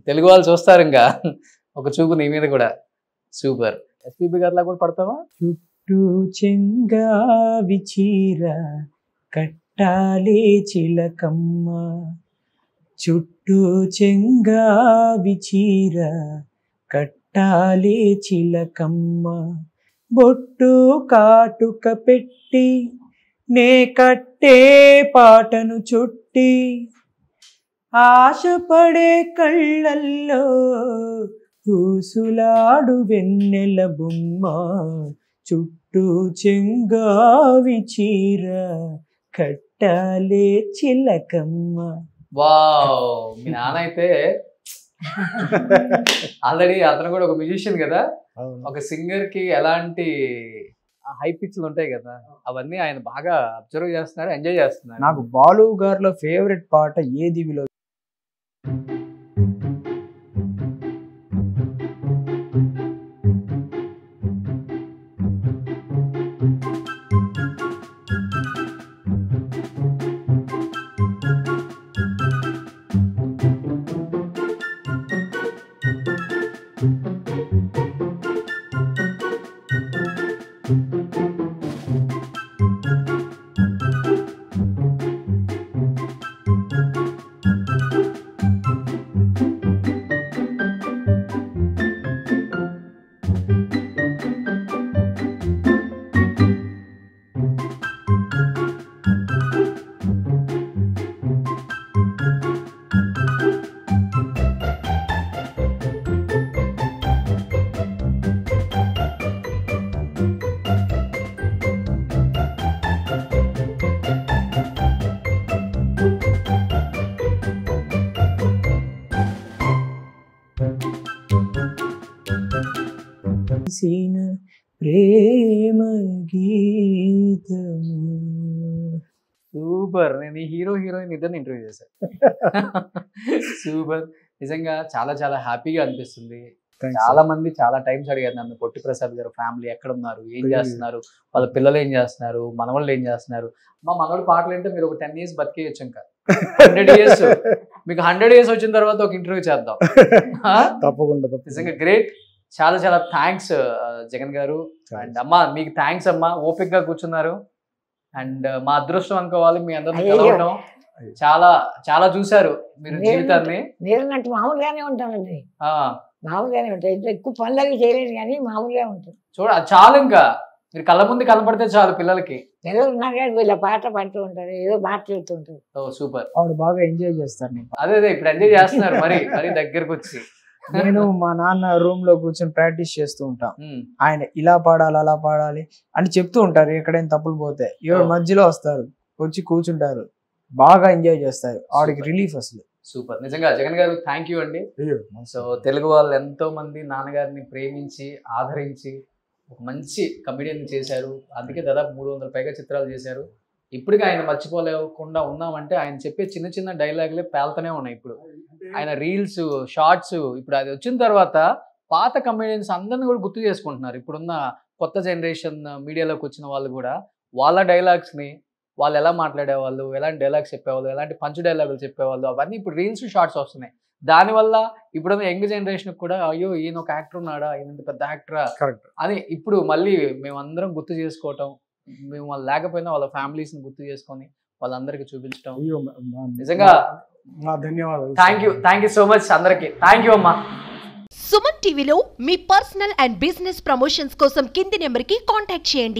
తెలుగు వాళ్ళు చూస్తారు ఇంకా ఒక చూపు నీ మీద కూడా. సూపర్. ఎస్పీబీ గారిలా కూడా పడతావా? చుట్టూ చెంగావి చీర కట్టాలే చిలకమ్మ, చుట్టూ చెంగావి చీర కట్టాలే చిలకమ్మ, బొట్టు కాటుక పెట్టి నే కట్టే పాటను చుట్టి, ఆశపడే కళ్ళల్లో ఊసులాడు వెన్నెల బొమ్మ, చుట్టూ చెంగావి చీర కట్టాలే చిలకమ్మ. వావ్, మీ నాన్న అయితే ఆల్రెడీ అతను కూడా ఒక మ్యూజిషియన్ కదా. ఒక సింగర్ కి ఎలాంటి హై పిచ్లు ఉంటాయి కదా, అవన్నీ ఆయన బాగా అబ్జర్వ్ చేస్తున్నారు, ఎంజాయ్ చేస్తున్నారు. నాకు బాలు గారిలో ఫేవరెట్ పాట ఏ దివిలో ప్రేమ గీతము. సూపర్. నేను ఈ హీరో హీరోయిన్ ఇద్దరిని ఇంటర్వ్యూ చేశాను. సూపర్. నిజంగా చాలా చాలా హ్యాపీగా అనిపిస్తుంది. చాలా మంది చాలా టైమ్స్ అడిగారు నన్ను, పొట్టి ప్రసాద్ గారు ఫ్యామిలీ ఎక్కడ ఉన్నారు, ఏం చేస్తున్నారు, వాళ్ళ పిల్లలు ఏం చేస్తున్నారు, మనవాళ్ళు ఏం చేస్తున్నారు. మా మనవాడు పాటలు అంటే మీరు ఒక 10 years బతికేయచ్చు, ఇంకా 100 years. మీకు 100 years వచ్చిన తర్వాత ఒక ఇంటర్వ్యూ చేద్దాం. తప్పకుండా. నిజంగా గ్రేట్. చాలా చాలా థ్యాంక్స్ జగన్ గారు. అండ్ అమ్మా మీకు థ్యాంక్స్ అమ్మా, ఓపిక్ గా కూర్చున్నారు. అండ్ మా అదృష్టం అనుకోవాలి మీ అందరిని కలవడం. చాలా చాలా చూసారు మీరు జీవితాన్ని. నేనన్నట్టు మామూలుగానే ఉంటానండి, మామూలుగానే ఉంటాయి. ఇంట్లో ఎక్కువ పనులవి చేయలేదు కానీ మామూలుగా ఉంటుంది. చూడ చాలు, ఇంకా మీరు కళ్ళ ముందు కనపడితే చాలు పిల్లలకి. పిల్లలు ఉన్నారు కానీ వీళ్ళ పాట పడుతూ ఉంటారు, ఏదో పాట చెబుతూ ఉంటారు. ఓ సూపర్. ఆవిడ బాగా ఎంజాయ్ చేస్తారు. అదే అదే ఇప్పుడు ఎంజాయ్ చేస్తున్నారు మరి మరి దగ్గరకు వచ్చి. నేను మా నాన్న రూమ్ లో కూర్చొని ప్రాక్టీస్ చేస్తూ ఉంటాం. ఆయన ఇలా పాడాలి అలా పాడాలి అని చెప్తూ ఉంటారు. ఎక్కడైనా తప్పులు పోతే ఎవరు మధ్యలో వస్తారు, వచ్చి కూర్చుంటారు, బాగా ఎంజాయ్ చేస్తారు. ఆవిడకి రిలీఫ్ అసలు. సూపర్. నిజంగా జగన్ గారు థ్యాంక్ యూ అండి. సో తెలుగు వాళ్ళు ఎంతో మంది నాన్నగారిని ప్రేమించి ఆదరించి ఒక మంచి కమెడియన్ చేశారు. అందుకే దాదాపు 300 పైగా చిత్రాలు చేశారు. ఇప్పటికీ ఆయన మర్చిపోలేకుండా ఉన్నామంటే ఆయన చెప్పే చిన్న చిన్న డైలాగులే పేలుతూనే ఉన్నాయి. ఇప్పుడు ఆయన రీల్స్, షార్ట్స్, ఇప్పుడు అది వచ్చిన తర్వాత పాత కమెడియన్స్ అందరిని కూడా గుర్తు చేసుకుంటున్నారు. ఇప్పుడున్న కొత్త జనరేషన్ మీడియాలోకి వచ్చిన వాళ్ళు కూడా వాళ్ళ డైలాగ్స్ని, వాళ్ళు ఎలా మాట్లాడేవాళ్ళు, ఎలాంటి డైలాగ్స్ చెప్పేవాళ్ళు, ఎలాంటి పంచ్ డైలాగులు చెప్పేవాళ్ళు, అవన్నీ ఇప్పుడు రీల్స్, షార్ట్స్ వస్తున్నాయి. దానివల్ల ఇప్పుడున్న యంగ్ జనరేషన్ కూడా అయ్యో ఈయన ఒక యాక్టర్ ఉన్నాడా, ఈయన పెద్ద యాక్టరా అని ఇప్పుడు మళ్ళీ మేమందరం గుర్తు చేసుకోవటం, మేము వాళ్ళు లేకపోయినా వాళ్ళ ఫ్యామిలీస్ని గుర్తు చేసుకొని వాళ్ళందరికీ చూపించడం నిజంగా ధన్యవాదాలు. థ్యాంక్ యూ సో మచ్ అందరికి. థ్యాంక్ యూ అమ్మా. సుమన్ టీవీలో మీ పర్సనల్ అండ్ బిజినెస్ ప్రమోషన్స్ కోసం కింది నెంబర్కి కాంటాక్ట్ చేయండి.